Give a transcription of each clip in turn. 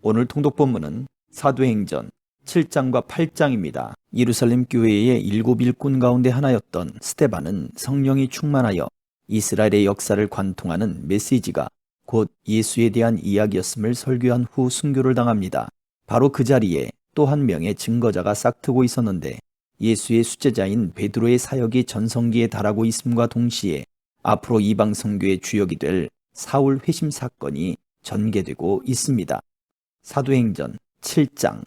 오늘 통독 본문은 사도행전 7장과 8장입니다. 예루살렘 교회의 7 일꾼 가운데 하나였던 스데반은 성령이 충만하여 이스라엘의 역사를 관통하는 메시지가 곧 예수에 대한 이야기였음을 설교한 후 순교를 당합니다. 바로 그 자리에 또 한 명의 증거자가 싹트고 있었는데 예수의 수제자인 베드로의 사역이 전성기에 달하고 있음과 동시에 앞으로 이방 선교의 주역이 될 사울 회심 사건이 전개되고 있습니다. 사도행전 7장.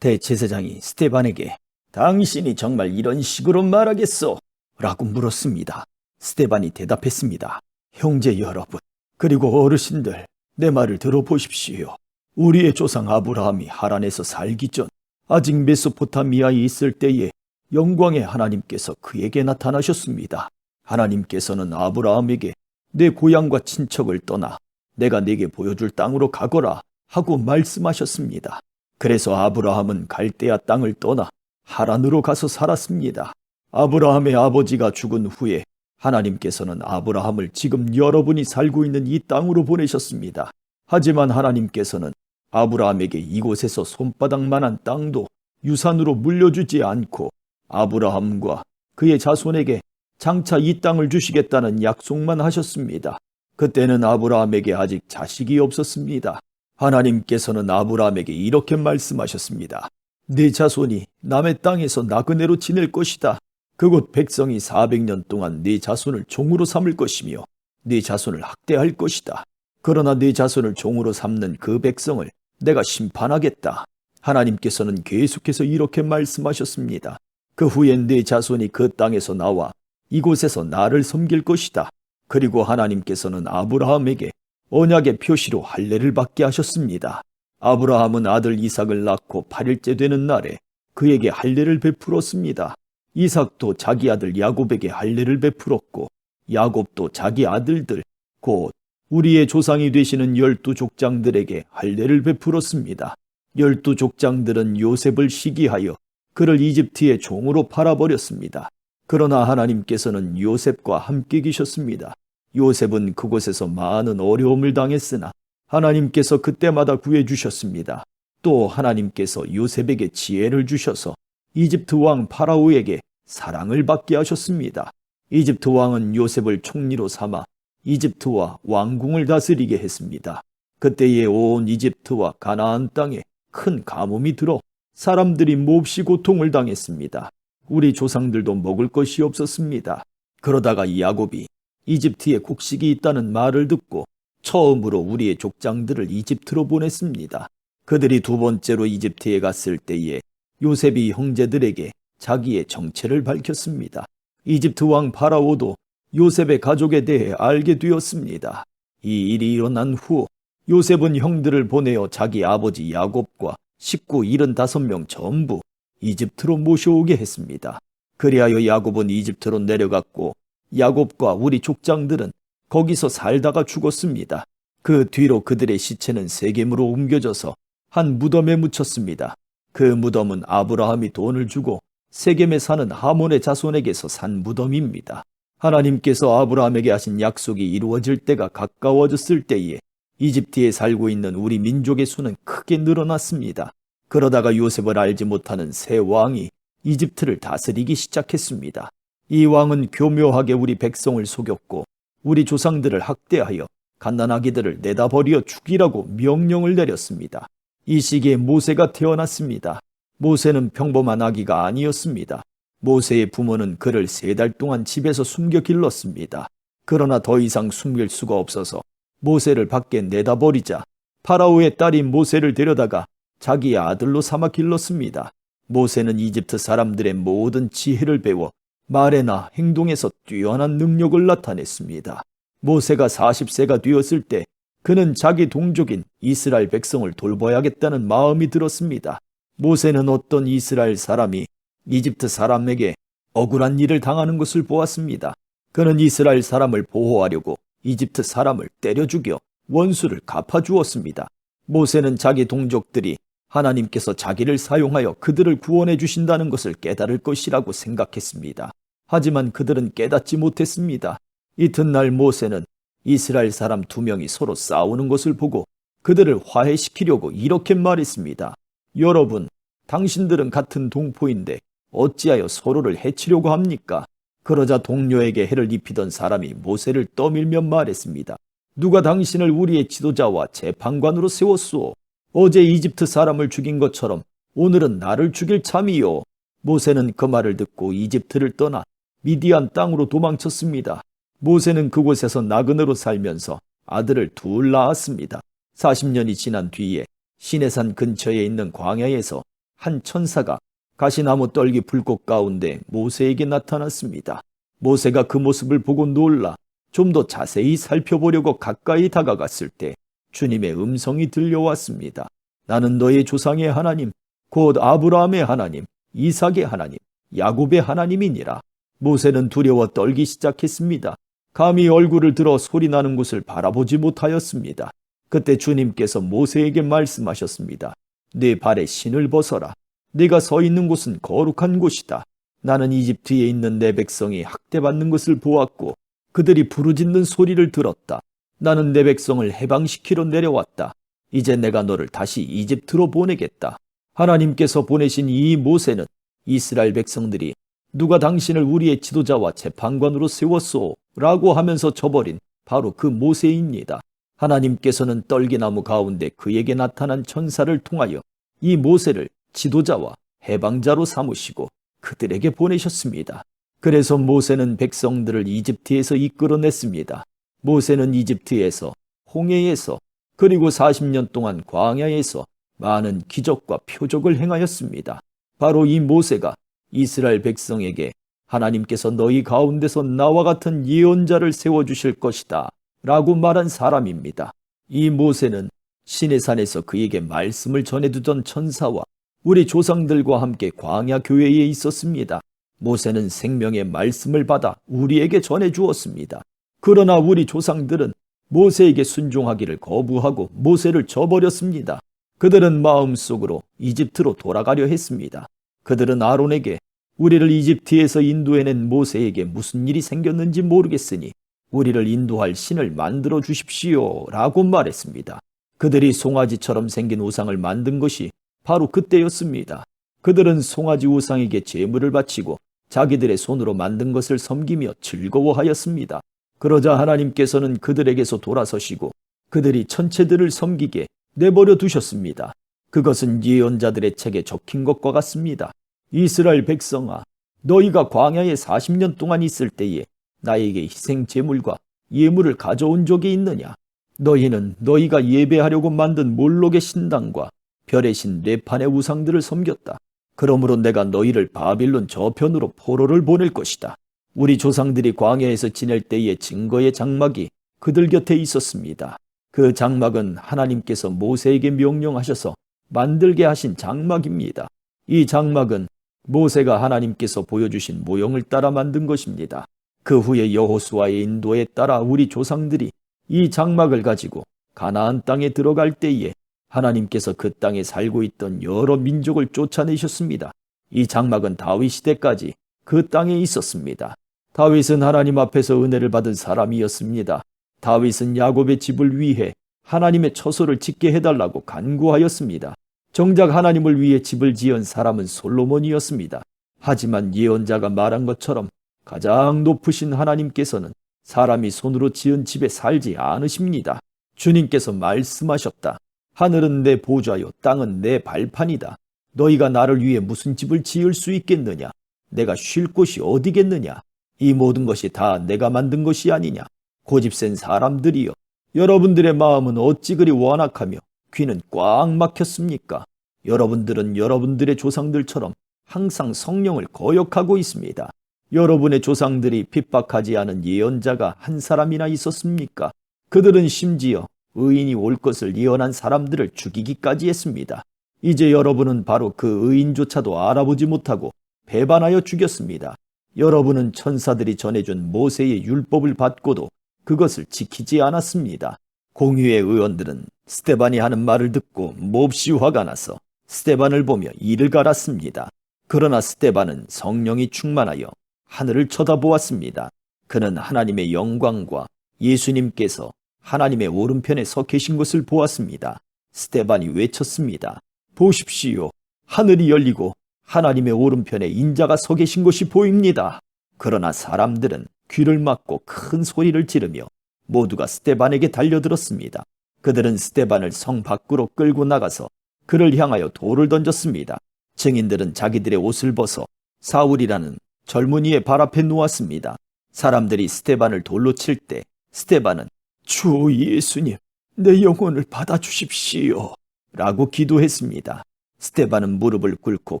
대제사장이 스데반에게 당신이 정말 이런 식으로 말하겠소? 라고 물었습니다. 스데반이 대답했습니다. 형제 여러분, 그리고 어르신들, 내 말을 들어보십시오. 우리의 조상 아브라함이 하란에서 살기 전 아직 메소포타미아에 있을 때에 영광의 하나님께서 그에게 나타나셨습니다. 하나님께서는 아브라함에게 내 고향과 친척을 떠나 내가 네게 보여줄 땅으로 가거라 하고 말씀하셨습니다. 그래서 아브라함은 갈대아 땅을 떠나 하란으로 가서 살았습니다. 아브라함의 아버지가 죽은 후에 하나님께서는 아브라함을 지금 여러분이 살고 있는 이 땅으로 보내셨습니다. 하지만 하나님께서는 아브라함에게 이곳에서 손바닥만한 땅도 유산으로 물려주지 않고 아브라함과 그의 자손에게 장차 이 땅을 주시겠다는 약속만 하셨습니다. 그때는 아브라함에게 아직 자식이 없었습니다. 하나님께서는 아브라함에게 이렇게 말씀하셨습니다. 네 자손이 남의 땅에서 나그네로 지낼 것이다. 그곳 백성이 400년 동안 네 자손을 종으로 삼을 것이며 네 자손을 학대할 것이다. 그러나 네 자손을 종으로 삼는 그 백성을 내가 심판하겠다. 하나님께서는 계속해서 이렇게 말씀하셨습니다. 그 후엔 네 자손이 그 땅에서 나와 이곳에서 나를 섬길 것이다. 그리고 하나님께서는 아브라함에게 언약의 표시로 할례를 받게 하셨습니다. 아브라함은 아들 이삭을 낳고 8일째 되는 날에 그에게 할례를 베풀었습니다. 이삭도 자기 아들 야곱에게 할례를 베풀었고 야곱도 자기 아들들 곧 우리의 조상이 되시는 12족장들에게 할례를 베풀었습니다. 12족장들은 요셉을 시기하여 그를 이집트의 종으로 팔아버렸습니다. 그러나 하나님께서는 요셉과 함께 계셨습니다. 요셉은 그곳에서 많은 어려움을 당했으나 하나님께서 그때마다 구해주셨습니다. 또 하나님께서 요셉에게 지혜를 주셔서 이집트 왕 파라오에게 사랑을 받게 하셨습니다. 이집트 왕은 요셉을 총리로 삼아 이집트와 왕궁을 다스리게 했습니다. 그때에 온 이집트와 가나안 땅에 큰 가뭄이 들어 사람들이 몹시 고통을 당했습니다. 우리 조상들도 먹을 것이 없었습니다. 그러다가 야곱이 이집트에 곡식이 있다는 말을 듣고 처음으로 우리의 족장들을 이집트로 보냈습니다. 그들이 두 번째로 이집트에 갔을 때에 요셉이 형제들에게 자기의 정체를 밝혔습니다. 이집트 왕 파라오도 요셉의 가족에 대해 알게 되었습니다. 이 일이 일어난 후 요셉은 형들을 보내어 자기 아버지 야곱과 식구 75명 전부 이집트로 모셔오게 했습니다. 그리하여 야곱은 이집트로 내려갔고 야곱과 우리 족장들은 거기서 살다가 죽었습니다. 그 뒤로 그들의 시체는 세겜으로 옮겨져서 한 무덤에 묻혔습니다. 그 무덤은 아브라함이 돈을 주고 세겜에 사는 하몬의 자손에게서 산 무덤입니다. 하나님께서 아브라함에게 하신 약속이 이루어질 때가 가까워졌을 때에 이집트에 살고 있는 우리 민족의 수는 크게 늘어났습니다. 그러다가 요셉을 알지 못하는 새 왕이 이집트를 다스리기 시작했습니다. 이 왕은 교묘하게 우리 백성을 속였고 우리 조상들을 학대하여 갓난아기들을 내다버려 죽이라고 명령을 내렸습니다. 이 시기에 모세가 태어났습니다. 모세는 평범한 아기가 아니었습니다. 모세의 부모는 그를 3달 동안 집에서 숨겨 길렀습니다. 그러나 더 이상 숨길 수가 없어서 모세를 밖에 내다버리자 파라오의 딸이 모세를 데려다가 자기의 아들로 삼아 길렀습니다. 모세는 이집트 사람들의 모든 지혜를 배워 말에나 행동에서 뛰어난 능력을 나타냈습니다. 모세가 40세가 되었을 때 그는 자기 동족인 이스라엘 백성을 돌봐야겠다는 마음이 들었습니다. 모세는 어떤 이스라엘 사람이 이집트 사람에게 억울한 일을 당하는 것을 보았습니다. 그는 이스라엘 사람을 보호하려고 이집트 사람을 때려 죽여 원수를 갚아주었습니다. 모세는 자기 동족들이 하나님께서 자기를 사용하여 그들을 구원해 주신다는 것을 깨달을 것이라고 생각했습니다. 하지만 그들은 깨닫지 못했습니다. 이튿날 모세는 이스라엘 사람 2명이 서로 싸우는 것을 보고 그들을 화해시키려고 이렇게 말했습니다. 여러분, 당신들은 같은 동포인데 어찌하여 서로를 해치려고 합니까? 그러자 동료에게 해를 입히던 사람이 모세를 떠밀며 말했습니다. 누가 당신을 우리의 지도자와 재판관으로 세웠소? 어제 이집트 사람을 죽인 것처럼 오늘은 나를 죽일 참이요. 모세는 그 말을 듣고 이집트를 떠나 미디안 땅으로 도망쳤습니다. 모세는 그곳에서 나그네로 살면서 아들을 둘 낳았습니다. 40년이 지난 뒤에 시내산 근처에 있는 광야에서 한 천사가 가시나무 떨기 불꽃 가운데 모세에게 나타났습니다. 모세가 그 모습을 보고 놀라 좀 더 자세히 살펴보려고 가까이 다가갔을 때 주님의 음성이 들려왔습니다. 나는 너의 조상의 하나님, 곧 아브라함의 하나님, 이삭의 하나님, 야곱의 하나님이니라. 모세는 두려워 떨기 시작했습니다. 감히 얼굴을 들어 소리나는 곳을 바라보지 못하였습니다. 그때 주님께서 모세에게 말씀하셨습니다. 네 발에 신을 벗어라. 네가 서 있는 곳은 거룩한 곳이다. 나는 이집트에 있는 내 백성이 학대받는 것을 보았고 그들이 부르짖는 소리를 들었다. 나는 내 백성을 해방시키러 내려왔다. 이제 내가 너를 다시 이집트로 보내겠다. 하나님께서 보내신 이 모세는 이스라엘 백성들이 누가 당신을 우리의 지도자와 재판관으로 세웠소? 라고 하면서 저버린 바로 그 모세입니다. 하나님께서는 떨기나무 가운데 그에게 나타난 천사를 통하여 이 모세를 지도자와 해방자로 삼으시고 그들에게 보내셨습니다. 그래서 모세는 백성들을 이집트에서 이끌어냈습니다. 모세는 이집트에서, 홍해에서, 그리고 40년 동안 광야에서 많은 기적과 표적을 행하였습니다. 바로 이 모세가 이스라엘 백성에게 하나님께서 너희 가운데서 나와 같은 예언자를 세워주실 것이다 라고 말한 사람입니다. 이 모세는 시내산에서 그에게 말씀을 전해주던 천사와 우리 조상들과 함께 광야 교회에 있었습니다. 모세는 생명의 말씀을 받아 우리에게 전해주었습니다. 그러나 우리 조상들은 모세에게 순종하기를 거부하고 모세를 저버렸습니다. 그들은 마음속으로 이집트로 돌아가려 했습니다. 그들은 아론에게 우리를 이집트에서 인도해낸 모세에게 무슨 일이 생겼는지 모르겠으니 우리를 인도할 신을 만들어 주십시오 라고 말했습니다. 그들이 송아지처럼 생긴 우상을 만든 것이 바로 그때였습니다. 그들은 송아지 우상에게 제물을 바치고 자기들의 손으로 만든 것을 섬기며 즐거워하였습니다. 그러자 하나님께서는 그들에게서 돌아서시고 그들이 천체들을 섬기게 내버려 두셨습니다. 그것은 예언자들의 책에 적힌 것과 같습니다. 이스라엘 백성아, 너희가 광야에 40년 동안 있을 때에 나에게 희생 제물과 예물을 가져온 적이 있느냐? 너희는 너희가 예배하려고 만든 몰록의 신당과 별의 신 레판의 우상들을 섬겼다. 그러므로 내가 너희를 바빌론 저편으로 포로를 보낼 것이다. 우리 조상들이 광야에서 지낼 때의 증거의 장막이 그들 곁에 있었습니다. 그 장막은 하나님께서 모세에게 명령하셔서 만들게 하신 장막입니다. 이 장막은 모세가 하나님께서 보여주신 모형을 따라 만든 것입니다. 그 후에 여호수아의 인도에 따라 우리 조상들이 이 장막을 가지고 가나안 땅에 들어갈 때에 하나님께서 그 땅에 살고 있던 여러 민족을 쫓아내셨습니다. 이 장막은 다윗 시대까지 그 땅에 있었습니다. 다윗은 하나님 앞에서 은혜를 받은 사람이었습니다. 다윗은 야곱의 집을 위해 하나님의 처소를 짓게 해달라고 간구하였습니다. 정작 하나님을 위해 집을 지은 사람은 솔로몬이었습니다. 하지만 예언자가 말한 것처럼 가장 높으신 하나님께서는 사람이 손으로 지은 집에 살지 않으십니다. 주님께서 말씀하셨다. 하늘은 내 보좌요 땅은 내 발판이다. 너희가 나를 위해 무슨 집을 지을 수 있겠느냐? 내가 쉴 곳이 어디겠느냐? 이 모든 것이 다 내가 만든 것이 아니냐? 고집센 사람들이여, 여러분들의 마음은 어찌 그리 완악하며 귀는 꽉 막혔습니까? 여러분들은 여러분들의 조상들처럼 항상 성령을 거역하고 있습니다. 여러분의 조상들이 핍박하지 않은 예언자가 한 사람이나 있었습니까? 그들은 심지어 의인이 올 것을 예언한 사람들을 죽이기까지 했습니다. 이제 여러분은 바로 그 의인조차도 알아보지 못하고 배반하여 죽였습니다. 여러분은 천사들이 전해준 모세의 율법을 받고도 그것을 지키지 않았습니다. 공유의 의원들은 스데반이 하는 말을 듣고 몹시 화가 나서 스데반을 보며 이를 갈았습니다. 그러나 스데반은 성령이 충만하여 하늘을 쳐다보았습니다. 그는 하나님의 영광과 예수님께서 하나님의 오른편에 서 계신 것을 보았습니다. 스데반이 외쳤습니다. 보십시오. 하늘이 열리고 하나님의 오른편에 인자가 서 계신 것이 보입니다. 그러나 사람들은 귀를 막고 큰 소리를 지르며 모두가 스데반에게 달려들었습니다. 그들은 스데반을 성 밖으로 끌고 나가서 그를 향하여 돌을 던졌습니다. 증인들은 자기들의 옷을 벗어 사울이라는 젊은이의 발 앞에 놓았습니다. 사람들이 스데반을 돌로 칠 때 스데반은 주 예수님, 내 영혼을 받아주십시오 라고 기도했습니다. 스데반은 무릎을 꿇고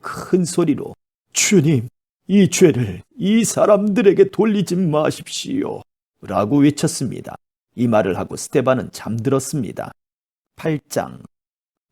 큰 소리로 주님, 이 죄를 이 사람들에게 돌리지 마십시오 라고 외쳤습니다. 이 말을 하고 스데반은 잠들었습니다. 8장.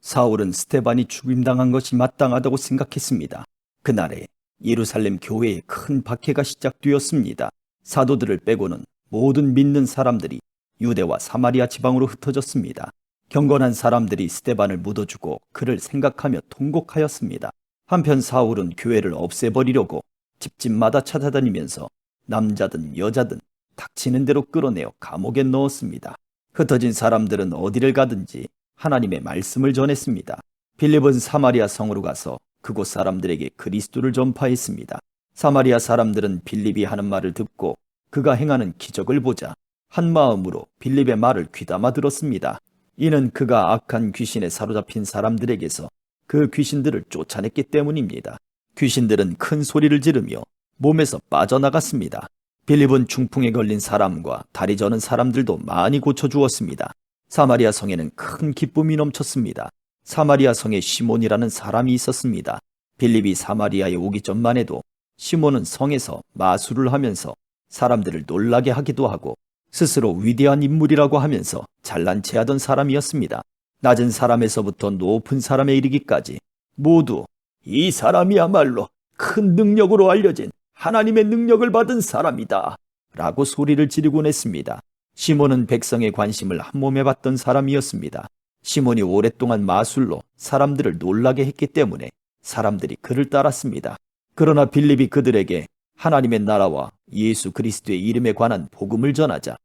사울은 스데반이 죽임당한 것이 마땅하다고 생각했습니다. 그날에 예루살렘 교회에 큰 박해가 시작되었습니다. 사도들을 빼고는 모든 믿는 사람들이 유대와 사마리아 지방으로 흩어졌습니다. 경건한 사람들이 스데반을 묻어주고 그를 생각하며 통곡하였습니다. 한편 사울은 교회를 없애버리려고 집집마다 찾아다니면서 남자든 여자든 닥치는 대로 끌어내어 감옥에 넣었습니다. 흩어진 사람들은 어디를 가든지 하나님의 말씀을 전했습니다. 빌립은 사마리아 성으로 가서 그곳 사람들에게 그리스도를 전파했습니다. 사마리아 사람들은 빌립이 하는 말을 듣고 그가 행하는 기적을 보자 한 마음으로 빌립의 말을 귀담아 들었습니다. 이는 그가 악한 귀신에 사로잡힌 사람들에게서 그 귀신들을 쫓아냈기 때문입니다. 귀신들은 큰 소리를 지르며 몸에서 빠져나갔습니다. 빌립은 중풍에 걸린 사람과 다리 저는 사람들도 많이 고쳐주었습니다. 사마리아 성에는 큰 기쁨이 넘쳤습니다. 사마리아 성에 시몬이라는 사람이 있었습니다. 빌립이 사마리아에 오기 전만 해도 시몬은 성에서 마술을 하면서 사람들을 놀라게 하기도 하고 스스로 위대한 인물이라고 하면서 잘난 체하던 사람이었습니다. 낮은 사람에서부터 높은 사람에 이르기까지 모두 이 사람이야말로 큰 능력으로 알려진 하나님의 능력을 받은 사람이다 라고 소리를 지르곤 했습니다. 시몬은 백성의 관심을 한몸에 받던 사람이었습니다. 시몬이 오랫동안 마술로 사람들을 놀라게 했기 때문에 사람들이 그를 따랐습니다. 그러나 빌립이 그들에게 하나님의 나라와 예수 그리스도의 이름에 관한 복음을 전하자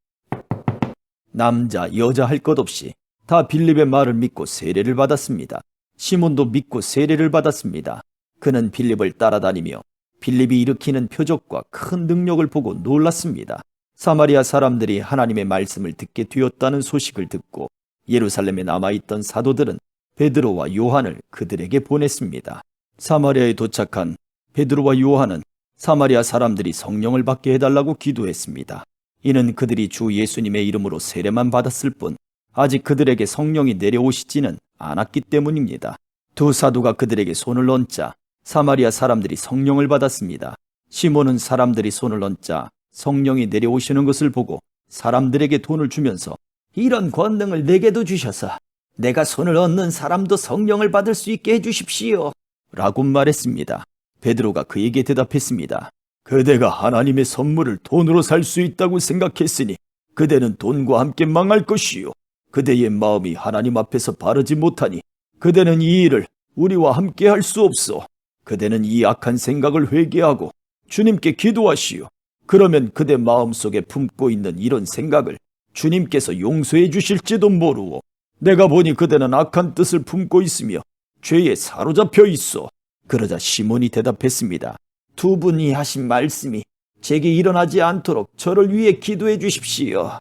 남자, 여자 할 것 없이 다 빌립의 말을 믿고 세례를 받았습니다. 시몬도 믿고 세례를 받았습니다. 그는 빌립을 따라다니며 빌립이 일으키는 표적과 큰 능력을 보고 놀랐습니다. 사마리아 사람들이 하나님의 말씀을 듣게 되었다는 소식을 듣고 예루살렘에 남아있던 사도들은 베드로와 요한을 그들에게 보냈습니다. 사마리아에 도착한 베드로와 요한은 사마리아 사람들이 성령을 받게 해달라고 기도했습니다. 이는 그들이 주 예수님의 이름으로 세례만 받았을 뿐 아직 그들에게 성령이 내려오시지는 않았기 때문입니다. 두 사도가 그들에게 손을 얹자 사마리아 사람들이 성령을 받았습니다. 시몬은 사람들이 손을 얹자 성령이 내려오시는 것을 보고 사람들에게 돈을 주면서 이런 권능을 내게도 주셔서 내가 손을 얹는 사람도 성령을 받을 수 있게 해주십시오 라고 말했습니다. 베드로가 그에게 대답했습니다. 그대가 하나님의 선물을 돈으로 살 수 있다고 생각했으니 그대는 돈과 함께 망할 것이요. 그대의 마음이 하나님 앞에서 바르지 못하니 그대는 이 일을 우리와 함께 할 수 없소. 그대는 이 악한 생각을 회개하고 주님께 기도하시오. 그러면 그대 마음속에 품고 있는 이런 생각을 주님께서 용서해 주실지도 모르오. 내가 보니 그대는 악한 뜻을 품고 있으며 죄에 사로잡혀 있어. 그러자 시몬이 대답했습니다. 두 분이 하신 말씀이 제게 일어나지 않도록 저를 위해 기도해 주십시오.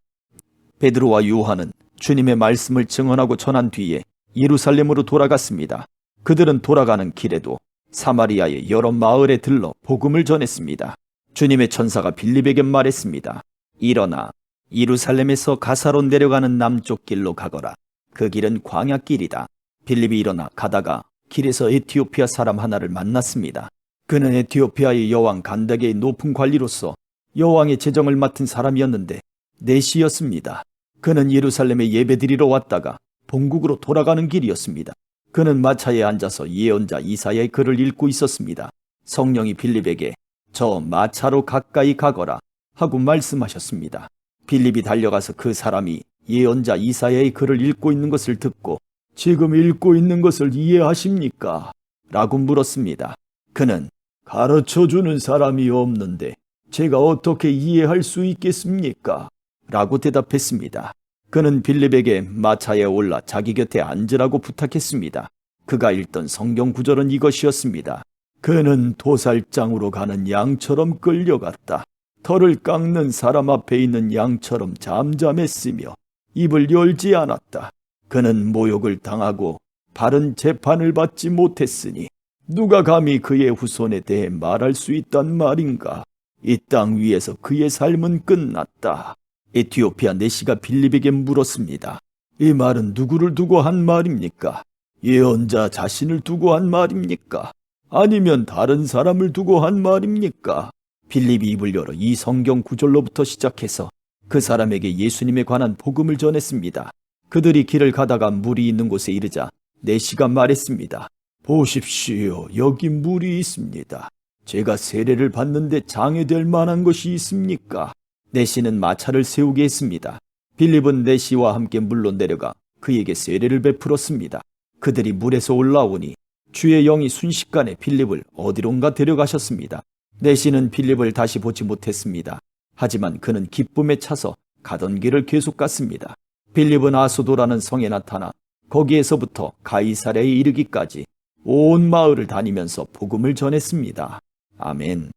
베드로와 요한은 주님의 말씀을 증언하고 전한 뒤에 예루살렘으로 돌아갔습니다. 그들은 돌아가는 길에도 사마리아의 여러 마을에 들러 복음을 전했습니다. 주님의 천사가 빌립에게 말했습니다. 일어나 예루살렘에서 가사로 내려가는 남쪽 길로 가거라. 그 길은 광야길이다. 빌립이 일어나 가다가 길에서 에티오피아 사람 하나를 만났습니다. 그는 에티오피아의 여왕 간다게의 높은 관리로서 여왕의 재정을 맡은 사람이었는데 내시였습니다. 그는 예루살렘에 예배드리러 왔다가 본국으로 돌아가는 길이었습니다. 그는 마차에 앉아서 예언자 이사야의 글을 읽고 있었습니다. 성령이 빌립에게 저 마차로 가까이 가거라 하고 말씀하셨습니다. 빌립이 달려가서 그 사람이 예언자 이사야의 글을 읽고 있는 것을 듣고 지금 읽고 있는 것을 이해하십니까? 라고 물었습니다. 그는 가르쳐주는 사람이 없는데 제가 어떻게 이해할 수 있겠습니까? 라고 대답했습니다. 그는 빌립에게 마차에 올라 자기 곁에 앉으라고 부탁했습니다. 그가 읽던 성경 구절은 이것이었습니다. 그는 도살장으로 가는 양처럼 끌려갔다. 털을 깎는 사람 앞에 있는 양처럼 잠잠했으며 입을 열지 않았다. 그는 모욕을 당하고 바른 재판을 받지 못했으니 누가 감히 그의 후손에 대해 말할 수 있단 말인가? 이 땅 위에서 그의 삶은 끝났다. 에티오피아 내시가 빌립에게 물었습니다. 이 말은 누구를 두고 한 말입니까? 예언자 자신을 두고 한 말입니까? 아니면 다른 사람을 두고 한 말입니까? 빌립이 입을 열어 이 성경 구절로부터 시작해서 그 사람에게 예수님에 관한 복음을 전했습니다. 그들이 길을 가다가 물이 있는 곳에 이르자 내시가 말했습니다. 보십시오, 여기 물이 있습니다. 제가 세례를 받는데 장애될 만한 것이 있습니까? 내시는 마차를 세우게 했습니다. 빌립은 내시와 함께 물로 내려가 그에게 세례를 베풀었습니다. 그들이 물에서 올라오니 주의 영이 순식간에 빌립을 어디론가 데려가셨습니다. 내시는 빌립을 다시 보지 못했습니다. 하지만 그는 기쁨에 차서 가던 길을 계속 갔습니다. 빌립은 아소도라는 성에 나타나 거기에서부터 가이사랴에 이르기까지 온 마을을 다니면서 복음을 전했습니다. 아멘.